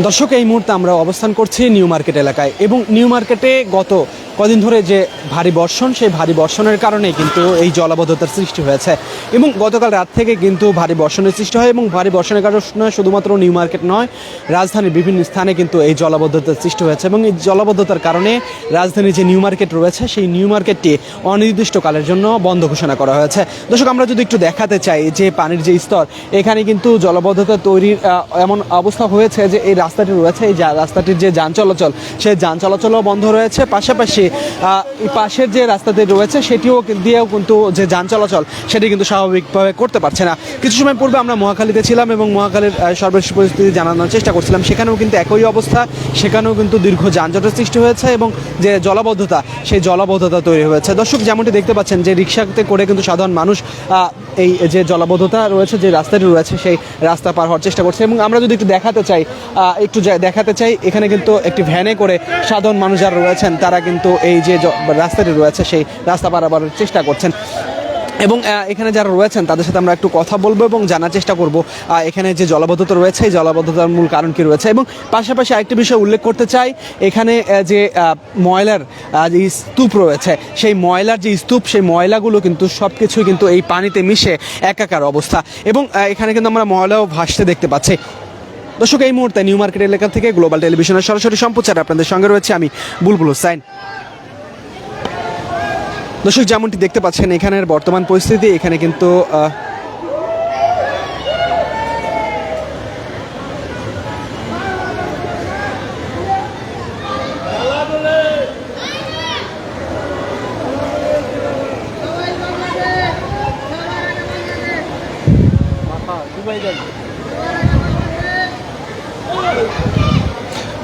দর্শক, এই মুহূর্তে আমরা অবস্থান করছি নিউ মার্কেট এলাকায় এবং নিউ মার্কেটে গত কদিন ধরে যে ভারী বর্ষণ, সেই ভারী বর্ষণের কারণে কিন্তু এই জলাবদ্ধতার সৃষ্টি হয়েছে এবং গতকাল রাত থেকে কিন্তু ভারী বর্ষণের সৃষ্টি হয় এবং ভারী বর্ষণের কারণে শুধুমাত্র নিউ মার্কেট নয়, রাজধানীর বিভিন্ন স্থানে কিন্তু এই জলাবদ্ধতার সৃষ্টি হয়েছে এবং এই জলাবদ্ধতার কারণে রাজধানীর যে নিউ মার্কেট রয়েছে সেই নিউ মার্কেটটি অনির্দিষ্টকালের জন্য বন্ধ ঘোষণা করা হয়েছে। দর্শক, আমরা যদি একটু দেখাতে চাই যে পানির যে স্তর, এখানে কিন্তু জলাবদ্ধতা তৈরির এমন অবস্থা হয়েছে যে এই রাস্তাটি রয়েছে, এই রাস্তাটির যে যান চলাচল, সেই যান চলাচলও বন্ধ রয়েছে। পাশাপাশি এই পাশের যে রাস্তাটি রয়েছে সেটিও দিয়েও কিন্তু যে যান চলাচল সেটি কিন্তু স্বাভাবিকভাবে করতে পারছে না। কিছু সময় পূর্বে আমরা মহাখালীতে ছিলাম এবং মহাখালীর সর্বশেষ পরিস্থিতি জানানোর চেষ্টা করছিলাম। সেখানেও কিন্তু একই অবস্থা, সেখানেও কিন্তু দীর্ঘ যানজটের সৃষ্টি হয়েছে এবং যে জলাবদ্ধতা, সেই জলাবদ্ধতা তৈরি হয়েছে। দর্শক, যেমনটি দেখতে পাচ্ছেন যে রিক্সাতে করে কিন্তু সাধারণ মানুষ এই যে জলাবদ্ধতা রয়েছে, যে রাস্তাটি রয়েছে সেই রাস্তা পার হওয়ার চেষ্টা করছে এবং আমরা যদি একটু দেখাতে চাই এখানে কিন্তু একটি ভ্যানে করে সাধারণ মানুষ যারা রয়েছেন তারা কিন্তু এই যে রাস্তাটি রয়েছে সেই রাস্তা পারাবার চেষ্টা করছেন এবং এখানে যারা রয়েছেন তাদের সাথে আমরা একটু কথা বলবো এবং জানার চেষ্টা করব এখানে যে জলাবদ্ধতা রয়েছে এই জলাবদ্ধতার মূল কারণ কী রয়েছে। এবং পাশাপাশি আরেকটি বিষয় উল্লেখ করতে চাই, এখানে যে ময়লার যে স্তূপ রয়েছে, সেই ময়লার যে স্তূপ, সেই ময়লাগুলো কিন্তু সব কিছুই কিন্তু এই পানিতে মিশে একাকার অবস্থা এবং এখানে কিন্তু আমরা ময়লাও ভাসতে দেখতে পাচ্ছি। দর্শক, এই মুহূর্তে নিউ মার্কেট এলাকা থেকে গ্লোবাল টেলিভিশনের সরাসরি সম্প্রচারে আপনাদের সঙ্গে রয়েছে আমি বুলবুল হোসাইন। দর্শক, যেমনটি দেখতে পাচ্ছেন এখানের বর্তমান পরিস্থিতি, এখানে কিন্তু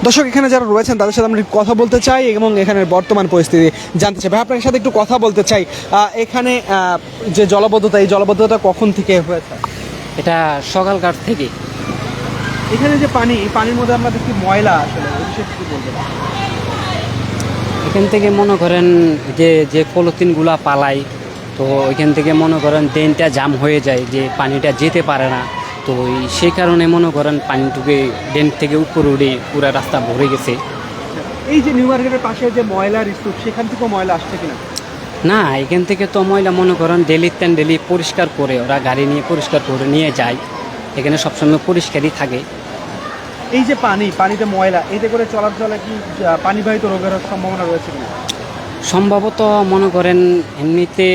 দর্শক, এখানে যারা রয়েছেন তাদের সাথে আমরা কথা বলতে চাই এবং এখানের বর্তমান পরিস্থিতি জানতে চাই। ভাই, আপনার সাথে একটু কথা বলতে চাই, এখানে যে জলাবদ্ধতা, এই জলাবদ্ধতা কখন থেকে হয়েছে? এটা সকালকার থেকে। এখানে যে পানি, এই পানির মধ্যে আমরা দেখি ময়লা, আসলে এই বিষয়ে কি বলবেন? এখান থেকে মনে করেন যে পলিথিনগুলা পালাই, তো ওইখান থেকে মনে করেন ড্রেনটা জাম হয়ে যায়, যে পানিটা যেতে পারে না। তো সেই কারণে মনে করেন পানিটুকে ড্রেন থেকে উপরে উঠে পুরো রাস্তা ভরে গেছে। এই যে নিউ মার্কেটের পাশে যে ময়লার স্তূপ, সেখান থেকেও ময়লা আসছে কিনা? না, এখান থেকে তো ময়লা মনে করেন ডেলি পরিষ্কার করে, ওরা গাড়ি নিয়ে পরিষ্কার করে নিয়ে যায়, এখানে সবসময় পরিষ্কারই থাকে। এই যে পানিতে ময়লা, এতে করে চলাচলে কি পানিবাহিত রোগের সম্ভাবনা রয়েছে কিনা? সম্ভবত মনে করেন এমনিতে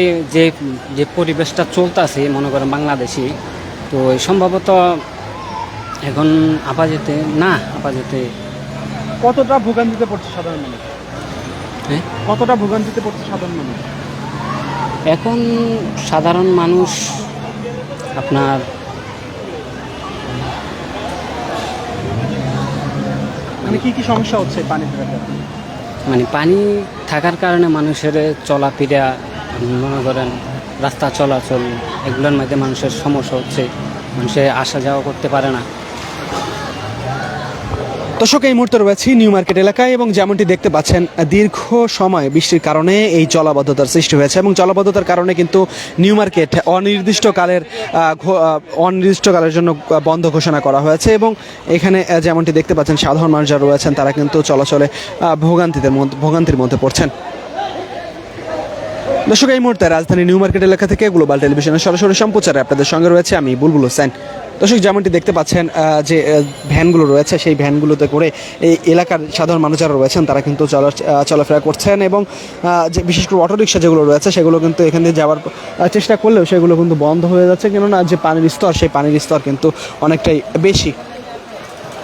যে পরিবেশটা চলতেছে মনে করেন বাংলাদেশে, তো সম্ভবত এখন আপাতত কতটা ভোগান্তিতে পড়ছে সাধারণ মানুষ? হ্যাঁ, কতটা ভোগান্তিতে পড়ছে সাধারণ মানুষ? এখন সাধারণ মানুষ আপনার মানে কি সমস্যা হচ্ছে পানিতে? মানে পানি থাকার কারণে মানুষের চলাফেরা, মনে করেন রাস্তা চলাচল, এগুলোর মধ্যে মানুষের সমস্যা হচ্ছে, মানুষের আসা যাওয়া করতে পারে না। দর্শক, এই মুহূর্তে রয়েছে নিউ মার্কেট এলাকায় এবং যেমনটি দেখতে পাচ্ছেন দীর্ঘ সময় বৃষ্টির কারণে এই জলাবদ্ধতার সৃষ্টি হয়েছে এবং জলাবদ্ধতার কারণে কিন্তু নিউ মার্কেট অনির্দিষ্টকালের জন্য বন্ধ ঘোষণা করা হয়েছে এবং এখানে যেমনটি দেখতে পাচ্ছেন সাধারণ মানুষ যারা রয়েছেন তারা কিন্তু চলাচলে ভোগান্তির মধ্যে পড়ছেন। দর্শক, এই মুহূর্তে রাজধানী নিউ মার্কেট এলাকা থেকে গ্লোবাল টেলিভিশনের সরাসরি সম্প্রচারে আপনাদের সঙ্গে রয়েছে আমি বুলবুল হোসেন। দর্শক, যেমনটি দেখতে পাচ্ছেন যে ভ্যানগুলো রয়েছে, সেই ভ্যানগুলোতে করে এই এলাকার সাধারণ মানুষ যারা রয়েছেন তারা কিন্তু চলাফেরা করছেন এবং যে বিশেষ করে অটোরিকশা যেগুলো রয়েছে সেগুলো কিন্তু এখান দিয়ে যাওয়ার চেষ্টা করলেও সেগুলো কিন্তু বন্ধ হয়ে যাচ্ছে, কেননা যে পানির স্তর, সেই পানির স্তর কিন্তু অনেকটাই বেশি।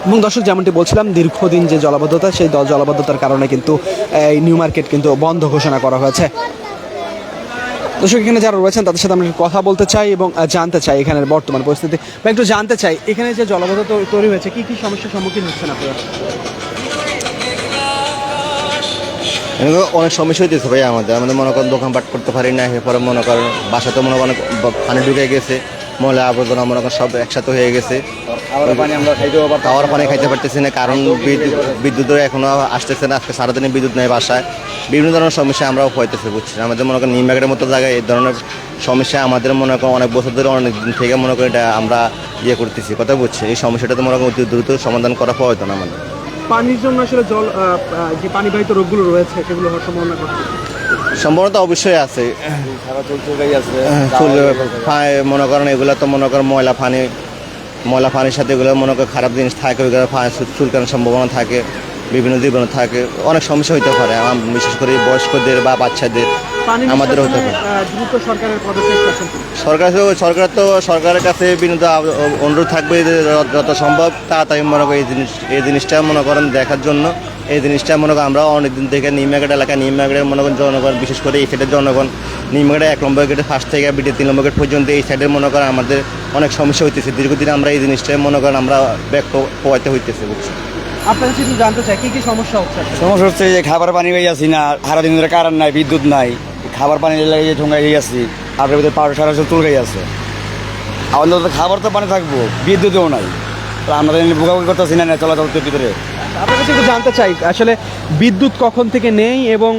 এবং দর্শক, যেমনটি বলছিলাম দীর্ঘদিন যে জলাবদ্ধতা, সেই জলাবদ্ধতার কারণে কিন্তু এই নিউ মার্কেট কিন্তু বন্ধ ঘোষণা করা হয়েছে। দর্শক, এখানে যারা রয়েছেন তাদের সাথে আমরা কথা বলতে চাই এবং জানতে চাই এখানের বর্তমান পরিস্থিতি বা একটু জানতে চাই এখানে যে জলাবদ্ধতা তৈরি হয়েছে কি সমস্যার সম্মুখীন হচ্ছেন আপনারা? অনেক সমস্যা হইতেছে ভাই, আমাদের মনে করেন দোকানপাট করতে পারি না, এরপরে মনে করেন বাসাতে মনে করেন পানি ঢুকে গেছে, ময়লা আবর্জনা মনে করেন সব একসাথে হয়ে গেছে, খাওয়ার পানি খাইতে পারতেছি না, কারণ বিদ্যুৎ এখনো আসতেছে না। আজকে সারাদিনে বিদ্যুৎ নেই বাসায়, বিভিন্ন ধরনের সমস্যা আমরাও হইতেছে, বুঝছি। আমাদের মনে করেন নিমবাগের মতো জায়গায় এই ধরনের সমস্যা আমাদের মনে করেন অনেক বছর ধরে, অনেক দিন থেকে মনে করি এটা আমরা করতেছি, কথা বুঝছি। এই সমস্যাটা তো মনে করেন অতি দ্রুত সমাধান করা প্রয়োজন আমাদের। পানির জন্য আসলে জল যে পানিবাহিত রোগগুলো রয়েছে সেগুলো হওয়ার সম্ভাবনা কত? সম্ভাবনা তো অবশ্যই আছে। মনে করেন এগুলো তো মনে করেন ময়লা পানির সাথে এগুলো মনে করেন খারাপ জিনিস থাকে, ওইগুলো চুলকানোর সম্ভাবনা থাকে, বিভিন্ন জীবাণু থাকে, অনেক সমস্যা হইতে পারে, বিশেষ করে বয়স্কদের বা বাচ্চাদের, আমাদের হতে পারে। দ্রুত সরকারের পদক্ষেপ আছে। সরকারের কাছে বিনীত অনুরোধ থাকবে যে যত সম্ভব তাড়াতাড়ি মনে করেন এই জিনিসটা মনে করেন দেখার জন্য। এই জিনিসটা মনে করেন আমরা অনেকদিন থেকে নিমবাগের এলাকায়, নিমবাগের মনে করেন জনগণ, বিশেষ করে এই সাইডের জনগণ, নিমবাগের 1 নম্বর গেটের ফার্স্ট থেকে বিডি 3 নম্বর গেট পর্যন্ত এই সাইডের মনে করেন আমাদের অনেক সমস্যা হইতেছে। দীর্ঘদিন আমরা এই জিনিসটা মনে করেন আমরা ব্যক্ত পোয়াতে হইতেছে, বুঝছি। আপনার কিছু জানতে চাই কি সমস্যা হচ্ছে? সমস্যা হচ্ছে যে খাবার পানি পাই আসি না, সারাদিন ধরে কারেন্ট নাই, বিদ্যুৎ নাই, খাবার পানি লাগিয়ে ঠোঙ্গাই গিয়ে আসছি, আর ভিতরে পাউডার সারা চুল গাই আছে। আমাদের তো খাবার তো পানি থাকবো, বিদ্যুৎও নাই, আমরা ভোগাভুগি করতেছি না চলাচলের ভিতরে। আপনার কাছে একটু জানতে চাই আসলে বিদ্যুৎ কখন থেকে নেই এবং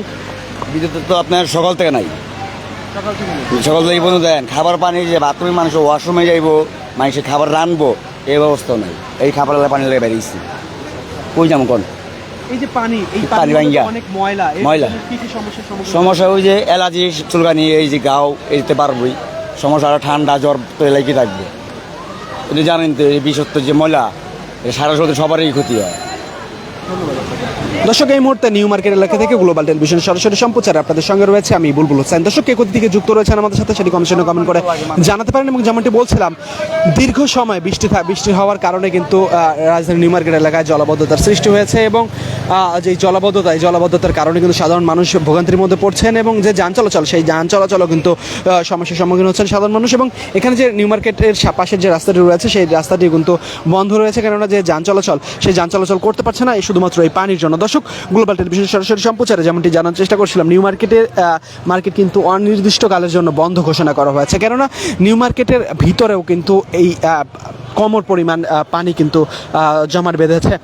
বিদ্যুৎ তো আপনার সকাল থেকে নাই, সকাল থেকে এই পর্যন্ত দেন খাবার পানি যে বাথরুমে মানুষ ওয়াশরুমে যাইবো, মানুষের খাবার রানবো, এই ব্যবস্থাও নাই। এই খাবার পানি লেগে বেরিয়েছি, কই যাবো কোন? এই যে পানি, এই পানি ভাঙ্গা অনেক ময়লা, ময়লা। কি সমস্যার সম্মুখীন? সমস্যা ওই যে অ্যালার্জি, চুলকানি, এই যে গাও এইতে পারবই সমস্যা, আর ঠান্ডা জ্বর তো এলাকি থাকবে। এটা জানেন তো এই বিষাক্ত যে ময়লা, সারা শরীরে সবারই ক্ষতি হয়। দর্শক, এই মুহূর্তে নিউ মার্কেট এলাকা থেকে গ্লোবাল টেলিভিশন সরাসরি সম্প্রচারে আপনাদের সঙ্গে রয়েছে আমি বুলবুল হোসেন। দর্শক, কে কোথা থেকে যুক্ত রয়েছেন আমাদের সাথে সেটি কমেন্টে কমেন্ট করে জানাতে পারেন। এবং যেমনটি বলছিলাম, দীর্ঘ সময় বৃষ্টি হওয়ার কারণে কিন্তু রাজধানী নিউ মার্কেট এলাকায় জলাবদ্ধতার সৃষ্টি হয়েছে এবং যে জলাবদ্ধতার কারণে কিন্তু সাধারণ মানুষ ভোগান্তির মধ্যে পড়ছেন এবং যে যান চলাচল, সেই যান চলাচলও কিন্তু সমস্যার সম্মুখীন হচ্ছেন সাধারণ মানুষ। এবং এখানে যে নিউ মার্কেটের পাশের যে রাস্তাটি রয়েছে সেই রাস্তাটি কিন্তু বন্ধ রয়েছে, কেননা যে যান চলাচল সেই যান চলাচল করতে পারছে না, এই শুধুমাত্র এই পানির জন্য। দর্শক, গ্লোবাল টেলিভিশন সরাসরি সম্প্রচারে যেমনটি জানার চেষ্টা করছিলাম, নিউ মার্কেট কিন্তু অনির্দিষ্টকালের জন্য বন্ধ ঘোষণা করা হয়েছে, কেননা নিউ মার্কেটের ভিতরেও কিন্তু এই কমর পরিমাণ পানি কিন্তু জমাট বেঁধেছে।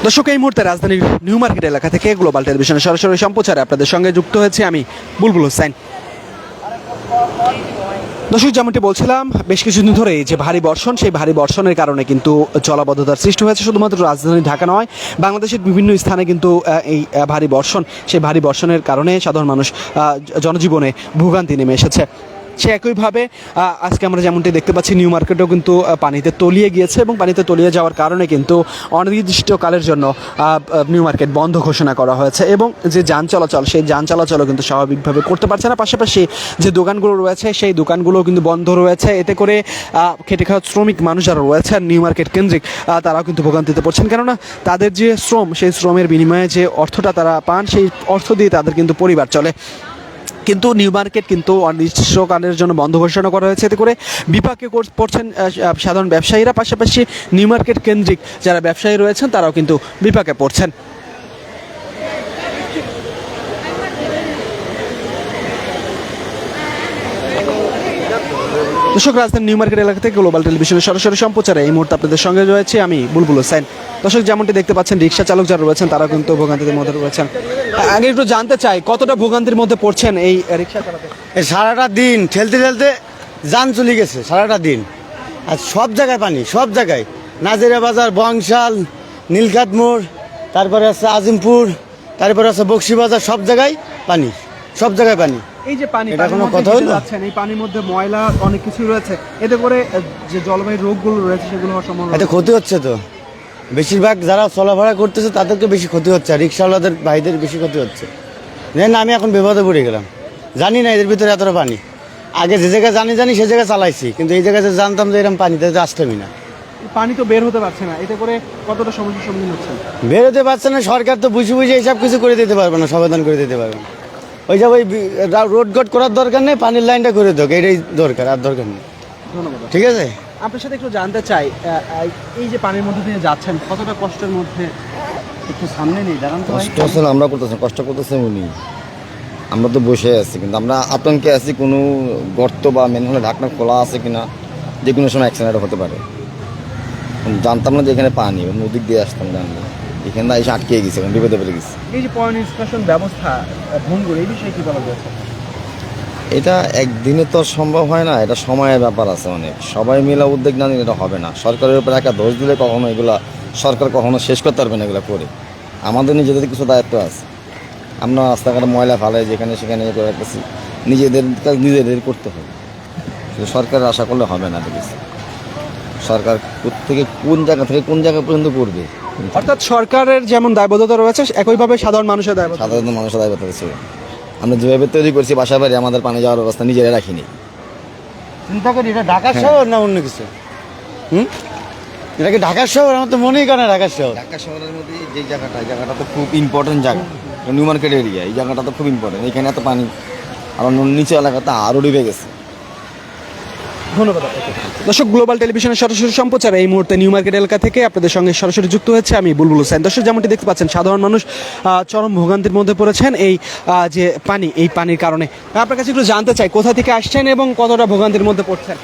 দর্শক, এই মুহূর্তে রাজধানীর নিউ মার্কেট এলাকা থেকে গ্লোবাল টেলিভিশনের সরাসরি সম্প্রচারে আপনাদের সঙ্গে যুক্ত হয়েছে আমি বুলবুল হোসেন। দর্শক, যেমনটি বলছিলাম, বেশ কিছুদিন ধরে যে ভারী বর্ষণ, সেই ভারী বর্ষণের কারণে কিন্তু জলাবদ্ধতার সৃষ্টি হয়েছে। শুধুমাত্র রাজধানী ঢাকা নয়, বাংলাদেশের বিভিন্ন স্থানে কিন্তু এই ভারী বর্ষণ, সেই ভারী বর্ষণের কারণে সাধারণ মানুষ জনজীবনে ভোগান্তি নেমে এসেছে। সে একইভাবে আজকে আমরা যেমনটি দেখতে পাচ্ছি, নিউ মার্কেটেও কিন্তু পানিতে তলিয়ে গিয়েছে এবং পানিতে তলিয়ে যাওয়ার কারণে কিন্তু অনির্দিষ্টকালের জন্য নিউ মার্কেট বন্ধ ঘোষণা করা হয়েছে এবং যে যান চলাচল, সেই যান চলাচলও কিন্তু স্বাভাবিকভাবে করতে পারছে না। পাশাপাশি যে দোকানগুলো রয়েছে সেই দোকানগুলোও কিন্তু বন্ধ রয়েছে। এতে করে খেটে খাওয়া শ্রমিক মানুষ যারা রয়েছেন নিউ মার্কেট কেন্দ্রিক, তারাও কিন্তু ভোগান্তিতে পড়ছেন, কেননা তাদের যে শ্রম, সেই শ্রমের বিনিময়ে যে অর্থটা তারা পান, সেই অর্থ দিয়ে তাদের কিন্তু পরিবার চলে। কিন্তু নিউ মার্কেট কিন্তু অনির্দিষ্টকালের জন্য বন্ধ ঘোষণা করা হয়েছে। এতে করে বিপাকে পড়ছেন সাধারণ ব্যবসায়ীরা, পাশাপাশি নিউ মার্কেট কেন্দ্রিক যারা ব্যবসায়ী রয়েছেন তারাও কিন্তু বিপাকে পড়ছেন। দর্শক, রাজধানী নিউ মার্কেট এলাকা থেকে গ্লোবাল টেলিভিশনের সরাসরি সম্প্রচারে এই মুহূর্তে আপনাদের সঙ্গে রয়েছে আমি বুলবুল হোসেন। দর্শক, যেমনটি দেখতে পাচ্ছেন, রিক্সা চালক যারা রয়েছেন তারা কিন্তু ভোগান্তির মধ্যে রয়েছেন। আগে একটু জানতে চাই, কতটা ভোগান্তির মধ্যে পড়ছেন এই রিক্সা চালাতে? সারাটা দিন ঠেলতে ঠেলতে যান চলে গেছে, সারাটা দিন। আর সব জায়গায় পানি, সব জায়গায়, নাজিরা বাজার, বংশাল, নীলখাত মোড়, তারপরে আছে আজিমপুর, তারপরে আছে বক্সি বাজার, সব জায়গায় পানি, সব জায়গায় পানি। এই যে পানি, এটা কোনো কথা হলো? এই পানির মধ্যে ময়লা অনেক কিছু রয়েছে, এতে করে যে জলবায়ু রোগগুলো রয়েছে সেগুলো হওয়ার সম্ভাবনা। এতে ক্ষতি হচ্ছে তো, বেশিরভাগ যারা চলাফেরা করতেছে তাদেরকে বেশি ক্ষতি হচ্ছে, আর রিক্সাওয়ালাদের ভাইদের বেশি ক্ষতি হচ্ছে। না, আমি এখন বিপদে পড়ে গেলাম, জানি না এদের ভিতরে এতটা পানি। আগে যে জায়গায় জানি সে জায়গায় চালাইছি, কিন্তু এই জায়গায় জানতাম যে এরকম পানিতে আসতামই না। পানি তো বের হতে পারছে না, এতে করে কতটা সমস্যার সম্মুখীন হচ্ছে? বের হতে পারছে না, সরকার তো বুঝে এইসব কিছু করে দিতে পারবে না, সমাধান করে দিতে পারবে না। ওই যে ওই রোড গট করার দরকার নেই, পানির লাইনটা করে দেখ, এটাই দরকার, আর দরকার নেই। ধন্যবাদ। ঠিক আছে, আপনার সাথে একটু জানতে চাই, এই যে পানির মধ্যে দিয়ে যাচ্ছেন, কতটা কষ্টের মধ্যে? একটু সামনে নেই, দাঁড়ান তো। কষ্ট আসলে আমরা করতেছি, কষ্ট করতেছে উনি। আমরা তো বসে আছি, কিন্তু আমরা আতঙ্কে আছি কোনো গর্ত বা মেনহোলের ঢাকনা খোলা আছে কিনা, যে কোনো সময় অ্যাক্সিডেন্ট হতে পারে। জানতাম না যে এখানে পানি, নদীর দিয়ে আসতাম জানবো, এখানে এসে আটকে গেছে, বিপদে পড়ে গেছে। এই যে পয় নিষ্কাশন ব্যবস্থা ভঙ্গুর, এই বিষয়ে কি বলা যাচ্ছে? এটা একদিনে তো আর সম্ভব হয় না, এটা সময়ের ব্যাপার আছে অনেক। সবাই মিলে উদ্যোগ না নিলে এটা হবে না। সরকারের উপর একটা দোষ দিলে কখনো এগুলা সরকার কখনো শেষ করতে পারবে না এগুলো করে। আমাদের নিজেদের কিছু দায়িত্ব আছে। আমরা রাস্তাঘাটে ময়লা ফালাই যেখানে সেখানে ইয়ে করে রাখতেছি, নিজেদের কাজ নিজেদের করতে হবে। শুধু সরকারের আশা করলে হবে না দেখেছি। সরকার থেকে কোন জায়গা থেকে কোন জায়গা পর্যন্ত করবে, অর্থাৎ সরকারের যেমন দায়বদ্ধতা রয়েছে একইভাবে সাধারণ মানুষের দায়বদ্ধতা। সাধারণ মানুষের দায়বদ্ধতা ছিল। আমরা যেভাবে তৈরি করছি বাসা বাড়ি, আমাদের পানি যাওয়ার ব্যবস্থা নিজেরা রাখিনি। চিন্তা করি এটা ঢাকা শহর না অন্য কিছু? এটা কি ঢাকা শহর? আমার তো মনেই করে না ঢাকা শহর। ঢাকা শহরের মধ্যে যে জায়গাটা, এই জায়গাটা তো খুব ইম্পর্টেন্ট জায়গা, নিউ মার্কেট এরিয়া। এই জায়গাটা তো খুব ইম্পর্টেন্ট। এখানে এত পানি, আর অন্য নিচু এলাকাতে আরও ডুবে গেছে। ধন্যবাদ আপনাকে। দর্শক, গ্লোবাল টেলিভিশনের সরাসরি সম্প্রচার এই মুহূর্তে নিউ মার্কেট এলাকা থেকে আপনাদের সঙ্গে সরাসরি যুক্ত হচ্ছে আমি বুলবুল হোসেন। দর্শক, যেমনটি দেখতে পাচ্ছেন সাধারণ মানুষ চরম ভোগান্তির মধ্যে পড়েছেন এই যে পানি, এই পানির কারণে। আপনার কাছে একটু জানতে চাই কোথা থেকে আসছেন এবং কতটা ভোগান্তির মধ্যে পড়ছেন?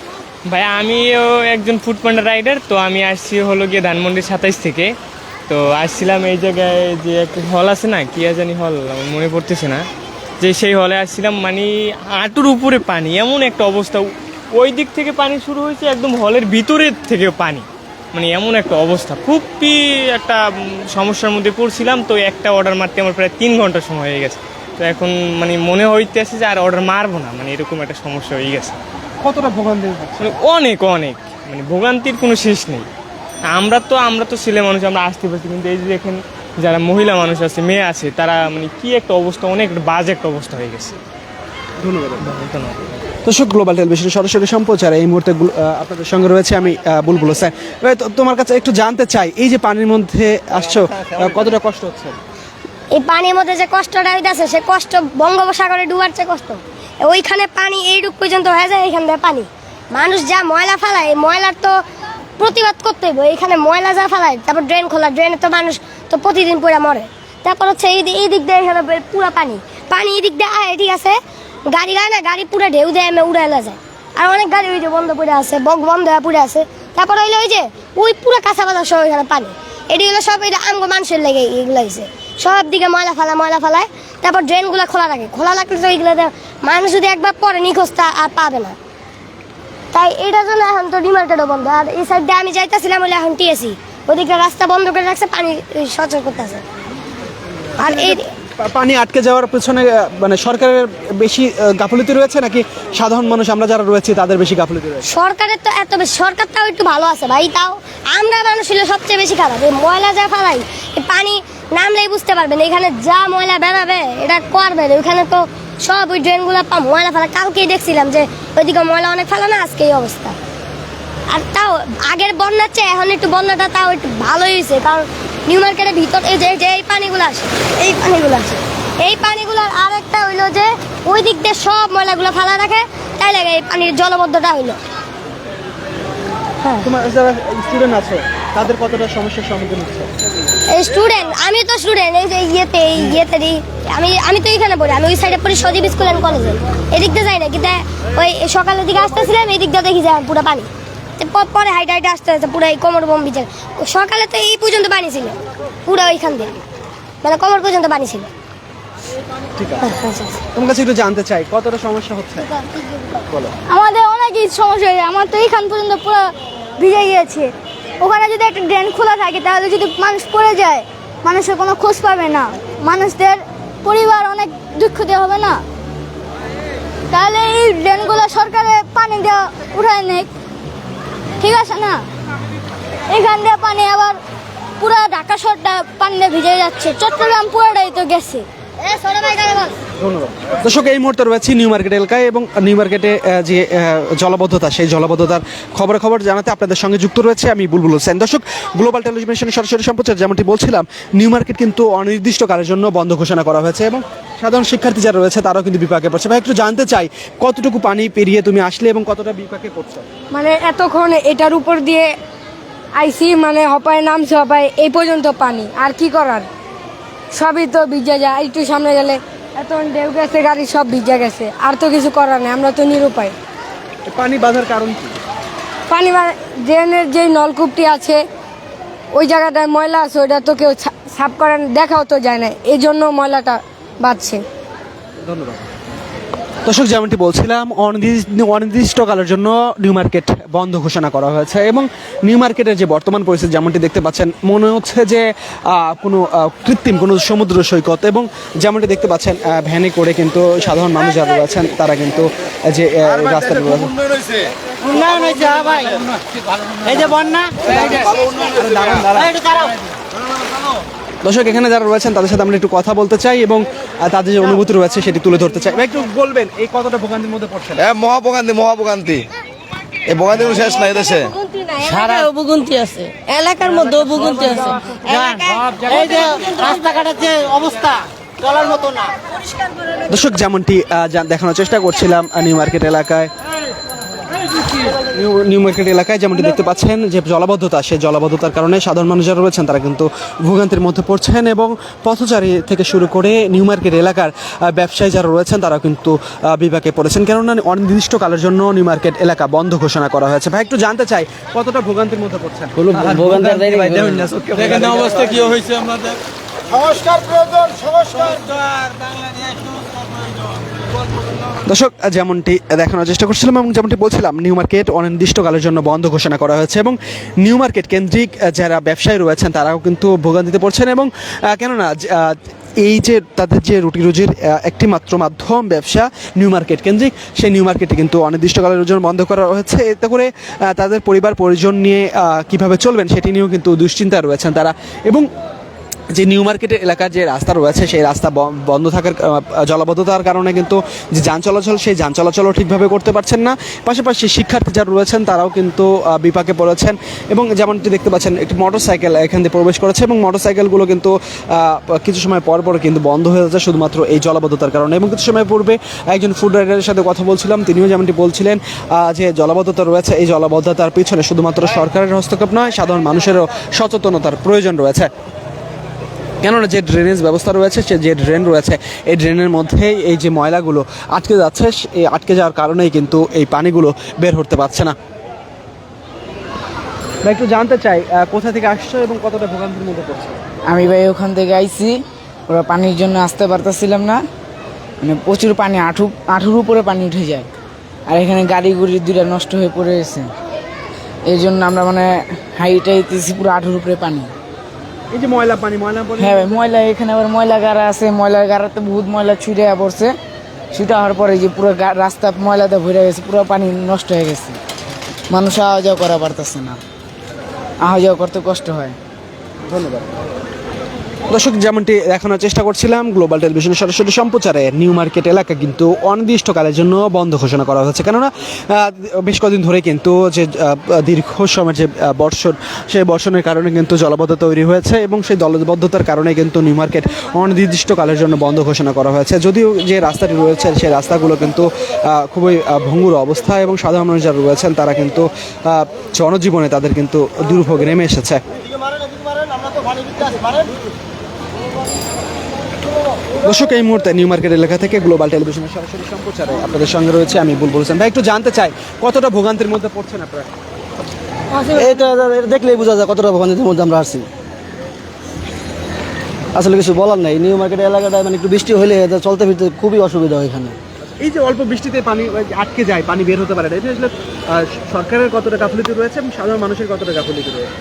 ভাই আমিও একজন ফুড পান্ডা রাইডার, তো আমি আসছি হলো গিয়ে ধানমন্ডি 27 থেকে। তো আসছিলাম এই জায়গায় যে একটা হল আছে না, কি জানি হল, আমার মনে পড়তেছে না, যে সেই হলে আসছিলাম। মানে হাঁটুর উপরে পানি, এমন একটা অবস্থা। ওই দিক থেকে পানি শুরু হয়েছে, একদম হলের ভিতরের থেকে পানি, মানে এমন একটা অবস্থা। খুবই একটা সমস্যার মধ্যে পড়ছিলাম। তো একটা অর্ডার মারতে আমার প্রায় 3 ঘন্টা সময় হয়ে গেছে। তো এখন মানে মনে হইতেছে যে আর অর্ডার মারবো না, মানে এরকম একটা সমস্যা হয়ে গেছে। কতটা ভোগান্তি হচ্ছে? মানে অনেক অনেক, মানে ভোগান্তির কোনো শেষ নেই। আমরা তো ছেলে মানুষ, আমরা আসতে পারছি, কিন্তু এই যে দেখেন যারা মহিলা মানুষ আছে, মেয়ে আছে, তারা মানে কি একটা অবস্থা, অনেক বাজে একটা অবস্থা হয়ে গেছে। ধন্যবাদ। দর্শক, গ্লোবাল টেলিভিশনের সরাসরি সম্প্রচার এই মুহূর্তে আপনাদের সঙ্গে রয়েছে আমি বুলবুল হোসেন। তোমার কাছে একটু জানতে চাই, এই যে পানির মধ্যে আসছো, কতটা কষ্ট হচ্ছে? এই পানির মধ্যে যে কষ্টটা হইতেছে, সে কষ্ট বঙ্গোপসাগরে ডুবার চেয়ে কষ্ট। ওইখানে পানি এইটুক পর্যন্ত হয়ে যায়, এইখান থেকে পানি। মানুষ যা ময়লা ফেলায়, এই ময়লার তো প্রতিবাদ করতে হইব। এইখানে ময়লা যা ফেলায়, তারপর ড্রেন খোলা, ড্রেনে তো মানুষ তো প্রতিদিন পুরা মরে। তারপর হচ্ছে এই দিক দিয়ে এখানে পুরা পানি এই দিক দিয়ে আয়, ঠিক আছে, গাড়ি গায় না, গাড়ি পুরা ঢেউ দেয়, উড়ে এলা যায়। আর অনেক গাড়ি ওই যে বন্ধ পড়ে আছে, বন্ধ হয়ে পড়ে আছে। তারপর হইলে ওই যে ওই পুরা কাঁচা বাজার সব এখানে পানি। এটি হলো সব এটা আমগো মানুষের লেগে এগুলো হয়েছে। সব দিকে ময়লা ফেলায়। তারপর ড্রেনগুলো খোলা রাখলে তো এইগুলো মানুষ যদি একবার পরে নিখোঁজটা আর পাবে না। তাই এটার জন্য এখন তো ডিমার্কেটও বন্ধ। আর এই সাইড দিয়ে আমি যাইতেছিলাম বলে এখন টিএসি ওদিকে রাস্তা বন্ধ করে রাখছে, পানি সচল করতেছে। আর এই পানি আটকে যাওয়ার পেছনে মানে সরকারের বেশি গাফিলতি রয়েছে নাকি সাধারণ মানুষ আমরা যারা রয়েছে তাদের বেশি গাফিলতি রয়েছে? সরকারের তো এত বেশি, সরকার তাও একটু ভালো আছে ভাই, তাও আমরা মানুষ হলে সবচেয়ে বেশি খারাপ। এই ময়লা যা ফেলাই, এই পানি নামলেই বুঝতে পারবেন এখানে যা ময়লা বেরাবে, এটা করবে ওইখানে তো সব ওই ড্রেনগুলো ময়লা ফেলা। কালকেই দেখছিলাম যে ওইদিকে ময়লা অনেক ফেলা না, আজকে এই অবস্থা। আর তাও আগের বন্যার চেয়ে এখন একটু বন্যাটা তাও একটু ভালোই হয়েছে, কারণ নিউ মার্কেটের ভিতর এই যে এই পানিগুলো আসে, এই পানিগুলোর আর একটা হইলো যে ওই দিক দিয়ে সব ময়লাগুলো ফেলা রাখে, তাই লাগে এই পানির জলবদ্ধতা হইলো। তোমার যারা স্টুডেন্ট আছে তাদের কতটা সমস্যার সম্মুখীন হচ্ছে? এই স্টুডেন্ট, আমি তো স্টুডেন্ট, এই যে ইয়েতে দিই আমি তো এখানে পড়ি, আমি ওই সাইডে পড়ি সজীব স্কুল অ্যান্ড কলেজে। এদিক দিয়ে যাই না, কিন্তু ওই সকালের দিকে আসতেছিলাম, এই দিক দিয়ে দেখি যায় পুরো পানি। পরে হাইটে আসতে আসতে পুরো এই কোমর বম বিচার। সকালে তো এই পর্যন্ত পানি ছিল, পুরো ওইখান দিয়ে মানে কোমর পর্যন্ত পানি ছিল। ঠিক আছে, তোমার কাছে একটু জানতে চাই কতটা সমস্যা হচ্ছে? আমাদের অনেকই সমস্যা হয়েছে। আমার তো এইখান পর্যন্ত পুরো ভিজে গিয়েছে। ওখানে যদি একটা ড্রেন খোলা থাকে, তাহলে যদি মানুষ পড়ে যায়, মানুষের কোনো খোঁজ পাবে না, মানুষদের পরিবার অনেক দুঃখিত হবে না। তাহলে এই ড্রেনগুলো সরকারের পানি দেওয়া উঠায় নেই, ঠিক আছে না? এখান দিয়ে পানি আবার পুরো ঢাকা শহরটা পানিতে ভিজে যাচ্ছে, চট্টগ্রাম পুরোটাই তো গেছে। ধন্যবাদ। দর্শক, এই মুহূর্তে রয়েছে নিউ মার্কেট এলাকায় এবং নিউ মার্কেটে যে জলবদ্ধতা, সেই জলবদ্ধতার খবর জানাতে আপনাদের সঙ্গে যুক্ত রয়েছে আমি বুলবুল হোসেন। দর্শক, গ্লোবাল টেলিভিশনের সরাসরি সম্প্রচার যেমনটি বলছিলাম, নিউ মার্কেট কিন্তু অনির্দিষ্টকালের জন্য বন্ধ ঘোষণা করা হয়েছে এবং সাধারণ শিক্ষার্থী যারা রয়েছে তারাও কিন্তু বিপাকে পড়ছে। ভাই, একটু জানতে চাই কতটুকু পানি পেরিয়ে তুমি আসলে এবং কতটা বিপাকে পড়ছো? মানে এতক্ষণ এটার উপর দিয়ে আইসি, মানে হপায় নামছে, হপায় এই পর্যন্ত পানি। আর কি করার, সবই তো ভিজে যায়। একটু সামনে গেলে এত ঢেউ গেছে, গাড়ি সব ভিজে গেছে, আর তো কিছু করার নেই, আমরা তো নিরুপায়। পানি বাঁধার কারণ কি? পানি ড্রেনের যেই নলকূপটি আছে ওই জায়গাটায় ময়লা আছে, ওইটা তো কেউ সাফ করেন, দেখাও তো যায় না, এই জন্য ময়লাটা বাড়ছে। ধন্যবাদ। দর্শক, যেমনটি বলছিলাম, অনির্দিষ্টকালের জন্য নিউ মার্কেট বন্ধ ঘোষণা করা হয়েছে এবং নিউ মার্কেটের যে বর্তমান পরিস্থিতি যেমনটি দেখতে পাচ্ছেন, মনে হচ্ছে যে কোনো কৃত্রিম কোনো সমুদ্র সৈকত, এবং যেমনটি দেখতে পাচ্ছেন ভ্যানে করে কিন্তু সাধারণ মানুষ যারা রয়েছেন তারা কিন্তু যে রাস্তাটা রয়েছে। উন্নয়ন হয়েছে ভাই, এই যে বন্যা। দর্শক, এখানে যারা রয়েছেন তাদের সাথে আমরা একটু কথা বলতে চাই এবং তাদের যে অনুভূতি রয়েছে সেটি তুলে ধরতে চাই। ভাই, একটু বলবেন এই কতটা ভোগান্তির মধ্যে পড়ছেন? মহাভোগান্তি এই ভোগান্তি কোনো শেষ নাই দেশে। সারা ভোগান্তি আছে, এলাকার মধ্যে ভোগান্তি আছে। এই যে রাস্তাঘাটের যে অবস্থা, চলার মতো না। দর্শক, যেমনটি দেখানোর চেষ্টা করছিলাম, নিউ মার্কেট এলাকায় যেমনটি দেখতে পাচ্ছেন যে জলাবদ্ধতা, সেই জলাবদ্ধতার কারণে সাধারণ মানুষ যারা রয়েছেন তারা কিন্তু ভোগান্তির মধ্যে পড়ছেন এবং পথচারী থেকে শুরু করে নিউ মার্কেট এলাকার ব্যবসায়ী যারা রয়েছেন তারাও কিন্তু বিপাকে পড়েছেন, কেননা অনির্দিষ্টকালের জন্য নিউ মার্কেট এলাকা বন্ধ ঘোষণা করা হয়েছে। ভাই, একটু জানতে চাই কতটা ভোগান্তির মধ্যে পড়ছেন? অবস্থা কি হয়েছে আমাদের? সংস্কার প্রয়োজন, সংস্কার। দর্শক, যেমনটি দেখানোর চেষ্টা করছিলাম এবং যেমনটি বলছিলাম, নিউ মার্কেট অনির্দিষ্টকালের জন্য বন্ধ ঘোষণা করা হয়েছে এবং নিউ মার্কেট কেন্দ্রিক যারা ব্যবসায়ী রয়েছেন তারাও কিন্তু ভোগান্তিতে পড়ছেন এবং কেননা এই যে তাদের যে রুটি রুজির একটি মাত্র মাধ্যম ব্যবসা নিউ মার্কেট কেন্দ্রিক, সেই নিউ মার্কেটে কিন্তু অনির্দিষ্টকালের জন্য বন্ধ করা হয়েছে। এতে করে তাদের পরিবার পরিজন নিয়ে কিভাবে চলবেন সেটি নিয়েও কিন্তু দুশ্চিন্তায় রয়েছেন তারা। এবং যে নিউ মার্কেটের এলাকার যে রাস্তা রয়েছে সেই রাস্তা বন্ধ থাকার জলাবদ্ধতার কারণে কিন্তু যে যান চলাচল, সেই যান চলাচলও ঠিকভাবে করতে পারছেন না। পাশাপাশি শিক্ষার্থী যারা রয়েছেন তারাও কিন্তু বিপাকে পড়েছেন এবং যেমনটি দেখতে পাচ্ছেন একটি মোটরসাইকেল এখান দিয়ে প্রবেশ করেছে এবং মোটরসাইকেলগুলো কিন্তু কিছু সময় পর পর কিন্তু বন্ধ হয়ে যাচ্ছে শুধুমাত্র এই জলাবদ্ধতার কারণে। এবং কিছু সময় পূর্বে একজন ফুড রাইডারের সাথে কথা বলছিলাম, তিনিও যেমনটি বলছিলেন যে জলাবদ্ধতা রয়েছে, এই জলাবদ্ধতার পিছনে শুধুমাত্র সরকারের হস্তক্ষেপ নয়, সাধারণ মানুষেরও সচেতনতার প্রয়োজন রয়েছে। কেননা যে ড্রেনেজ ব্যবস্থা রয়েছে, সে যে ড্রেন রয়েছে, এই ড্রেনের মধ্যেই এই যে ময়লাগুলো আটকে যাচ্ছে, এই আটকে যাওয়ার কারণেই কিন্তু এই পানিগুলো বের হতে পারছে না। ভাই, একটু জানতে চাই কোথা থেকে আসছো এবং কতটা ভোগান্তির মধ্যে পড়ছে? আমি ভাই ওখান থেকে আইছি, ওরা পানির জন্য আসতে পারতেছিলাম না, মানে প্রচুর পানি, আঁঠুর উপরে পানি উঠে যায়, আর এখানে গাড়ি গুড়ি দুইটা নষ্ট হয়ে পড়ে গেছে, এই জন্য আমরা মানে হাইটাইতেছি পুরো আঁঠুর উপরে পানি। এই যে ময়লা পানি, হ্যাঁ ভাই, ময়লা, এখানে আবার ময়লা গাড়া আছে, ময়লার গাড়াতে বহুত ময়লা ছুটে পড়ছে, ছুটে হওয়ার পরে যে পুরো রাস্তা ময়লাতে ভরে গেছে, পুরো পানি নষ্ট হয়ে গেছে, মানুষ আওয়া যাওয়া করা পারতেছে না, আওয়া যাওয়া করতে কষ্ট হয়। ধন্যবাদ। দর্শক, যেমনটি দেখানোর চেষ্টা করছিলাম, গ্লোবাল টেলিভিশনের সরাসরি সম্প্রচারে নিউ মার্কেট এলাকা কিন্তু অনির্দিষ্টকালের জন্য বন্ধ ঘোষণা করা হয়েছে, কেননা বেশ কদিন ধরে কিন্তু যে দীর্ঘ সময়ের যে বর্ষণ, সেই বর্ষণের কারণে কিন্তু জলাবদ্ধতা তৈরি হয়েছে এবং সেই জলাবদ্ধতার কারণে কিন্তু নিউ মার্কেট অনির্দিষ্টকালের জন্য বন্ধ ঘোষণা করা হয়েছে। যদিও যে রাস্তাটি রয়েছে সেই রাস্তাগুলো কিন্তু খুবই ভঙ্গুর অবস্থা এবং সাধারণ মানুষ যারা রয়েছেন তারা কিন্তু জনজীবনে তাদের কিন্তু দুর্ভোগ নেমে এসেছে। দর্শক, এই মুহূর্তে নিউ মার্কেট এলাকা থেকে গ্লোবাল টেলিভিশনের সরাসরি সম্প্রচারে আপনাদের সঙ্গে রয়েছে আমি বুলবুল হোসেন। ভাই, একটু জানতে চাই কতটা ভোগান্তির মধ্যে পড়ছেন আপনারা? এটা দেখলেই বোঝা যায় কতটা ভোগান্তির মধ্যে আমরা আসছি। আসলে কিছু বলার নাই, নিউ মার্কেট এলাকাটায় মানে একটু বৃষ্টি হলে চলতে ফিরতে খুবই অসুবিধা হয় এখানে। এই যে অল্প বৃষ্টিতে পানি আটকে যায়, পানি বের হতে পারে না, এটা আসলে সরকারের কতটা গাফিলতি রয়েছে এবং সাধারণ মানুষের কতটা গাফিলতি রয়েছে?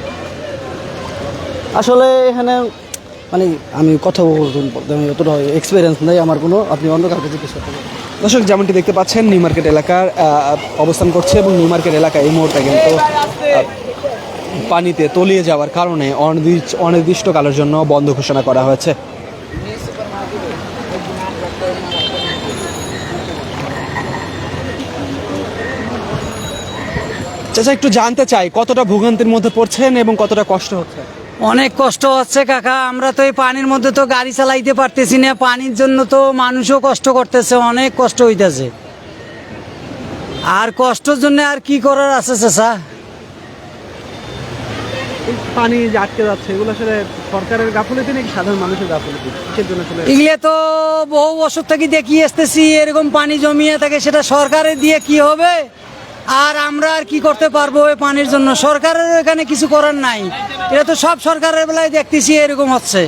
আসলে এখানে মানে আমি কথা বলতে অতটা এক্সপিরিয়েন্স নেই আমার কোনো, আপনি অন্য কাউকে জিজ্ঞেস করতে পারেন। দর্শক, যেমনটি দেখতে পাচ্ছেন নিউ মার্কেট এলাকার অবস্থান করছে এবং নিউ মার্কেট এলাকা এই মুহূর্তে কিন্তু পানিতে তলিয়ে যাওয়ার কারণে অনির্দিষ্টকালের জন্য বন্ধ ঘোষণা করা হয়েছে। চাচা, একটু জানতে চাই কতটা ভোগান্তির মধ্যে পড়ছেন এবং কতটা কষ্ট হচ্ছে? অনেক কষ্ট হচ্ছে কাকা, আমরা তো এই পানির মধ্যে তো গাড়ি চালাইতে পারতেছি না, পানির জন্য তো মানুষও কষ্ট করতেছে, অনেক কষ্ট হইতেছে, আর কষ্টের জন্য আর কি করার আছে চাচা? এই পানি যে আটকে যাচ্ছে এগুলো আসলে সরকারের গাফিলতি নাকি সাধারণ মানুষের গাফিলতি, কিসের জন্য আসলে? এগুলো তো বহু বছর থেকে দেখিয়ে আসতেছি, এরকম পানি জমিয়ে থাকে, সেটা সরকারের দিয়ে কি হবে? আর আমরা আর কি করতে পারবো এই পানির জন্য? সরকারের এখানে কিছু করার নাই, এটা তো সব সরকারের বেলায় দেখতেছি এরকম হচ্ছে।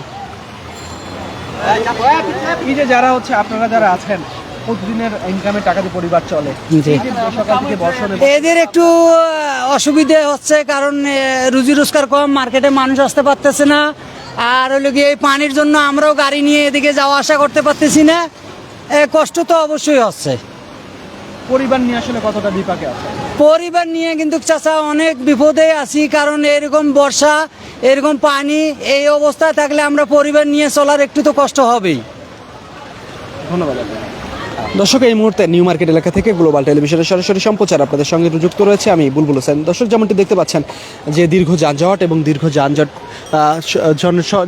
এই যে যারা হচ্ছে আপনারা যারা আছেন প্রতিদিনের ইনকামে টাকা দিয়ে পরিবার চলে, জি। এই যে সকাল থেকে বর্ষণে এদের একটু অসুবিধে হচ্ছে, কারণ রুজি রোজগার কম, মার্কেটে মানুষ আসতে পারতেছে না। আর হলো কি এই পানির জন্য আমরাও গাড়ি নিয়ে এদিকে যাওয়া আসা করতে পারতেছি না, কষ্ট তো অবশ্যই হচ্ছে। পরিবার নিয়ে আসলে কতটা বিপাকে আছে? পরিবার নিয়ে কিন্তু চাচা অনেক বিপদে আছি, কারণ এরকম বর্ষা, এরকম পানি, এই অবস্থায় থাকলে আমরা পরিবার নিয়ে চলার একটু তো কষ্ট হবেই। ধন্যবাদ আপনাকে। দর্শক, এই মুহূর্তে নিউ মার্কেট এলাকা থেকে গ্লোবাল টেলিভিশনের সরাসরি সম্প্রচার আপনাদের সঙ্গে যুক্ত রয়েছে আমি বুলবুল হোসেন। দর্শক, যেমনটি দেখতে পাচ্ছেন যে দীর্ঘ যানজট এবং দীর্ঘ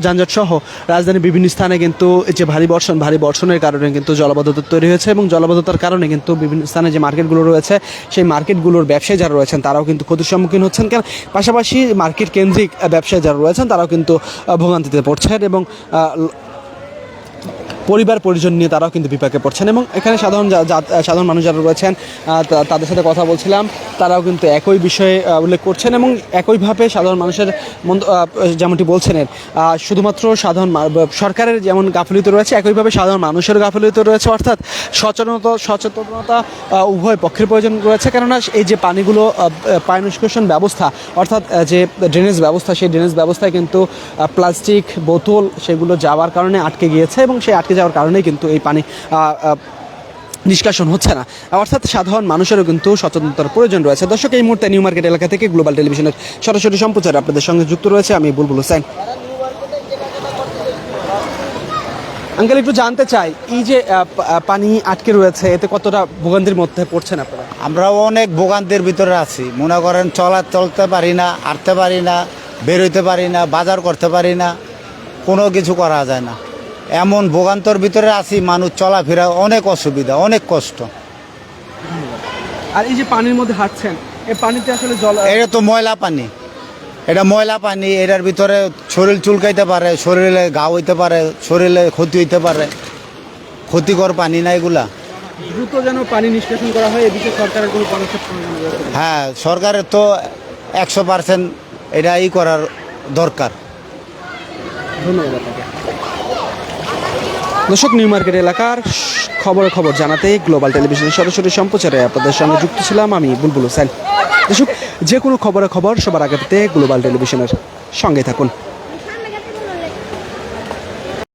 যানজট সহ রাজধানীর বিভিন্ন স্থানে কিন্তু যে ভারী বর্ষণের কারণে কিন্তু জলাবদ্ধতা তৈরি হয়েছে এবং জলাবদ্ধতার কারণে কিন্তু বিভিন্ন স্থানে যে মার্কেটগুলো রয়েছে সেই মার্কেটগুলোর ব্যবসায়ী যারা রয়েছেন তারাও কিন্তু ক্ষতির সম্মুখীন হচ্ছেন, কারণ পাশাপাশি মার্কেট কেন্দ্রিক ব্যবসায়ী যারা রয়েছেন তারাও কিন্তু ভোগান্তিতে পড়ছেন এবং পরিবার পরিজন নিয়ে তারাও কিন্তু বিপাকে পড়ছেন। এবং এখানে সাধারণ মানুষ যারা রয়েছেন তাদের সাথে কথা বলছিলাম, তারাও কিন্তু একই বিষয়ে উল্লেখ করছেন এবং একইভাবে সাধারণ মানুষের যেমনটি বলছেন শুধুমাত্র সরকারের যেমন গাফিলতি রয়েছে একইভাবে সাধারণ মানুষের গাফিলতি রয়েছে, অর্থাৎ সচেতনতা উভয় পক্ষের প্রয়োজন রয়েছে। কেননা এই যে পানিগুলো পানি নিষ্কাশন ব্যবস্থা অর্থাৎ যে ড্রেনেজ ব্যবস্থা, সেই ড্রেনেজ ব্যবস্থায় কিন্তু প্লাস্টিক বোতল সেগুলো যাওয়ার কারণে আটকে গিয়েছে এবং সেই আটকে যাওয়ার কারণেই কিন্তু এই পানি নিষ্কাশন হচ্ছে না, অর্থাৎ সাধারণ মানুষেরও কিন্তু সচেতনতার প্রয়োজন রয়েছে। দর্শক, এই মুহূর্তে নিউ মার্কেট এলাকা থেকে গ্লোবাল টেলিভিশনের সরাসরি সম্প্রচার আপনাদের সঙ্গে যুক্ত রয়েছে আমি বুলবুল হোসেন। আঙ্কেল, একটু জানতে চাই এই যে পানি আটকে রয়েছে এতে কতটা ভোগান্তির মধ্যে পড়ছেন আপনারা? আমরা অনেক ভোগান্তির ভিতরে আছি, মনে করেন চলতে পারি না, হাঁটতে পারি না, বেরোতে পারি না, বাজার করতে পারি না, কোনো কিছু করা যায় না, এমন ভোগান্তর ভিতরে আছি। মানুষ চলাফেরা অনেক অসুবিধা, অনেক কষ্ট। আর এই যে পানির মধ্যে হাঁটছেন, এই পানিতে আসলে এটা তো ময়লা পানি, এটা ময়লা পানি, এটার ভিতরে শরীর চুলকাইতে পারে, শরীরে ঘা হইতে পারে, শরীরে ক্ষতি হইতে পারে, ক্ষতিকর পানি না এগুলা। দ্রুত যেন পানি নিষ্কাশন করা হয়, এ বিষয়ে সরকারের কোনো পদক্ষেপ প্রয়োজন রয়েছে? হ্যাঁ, সরকারের তো 100% এটা করার দরকার। ধন্যবাদ আপনাকে। দর্শক, নিউ মার্কেট এলাকার খবর জানাতে গ্লোবাল টেলিভিশনের সরাসরি সম্প্রচারে আপনাদের সঙ্গে যুক্ত ছিলাম আমি বুলবুল হোসেন। দর্শক, যে কোনো খবর সবার আগে পেতে গ্লোবাল টেলিভিশনের সঙ্গে থাকুন।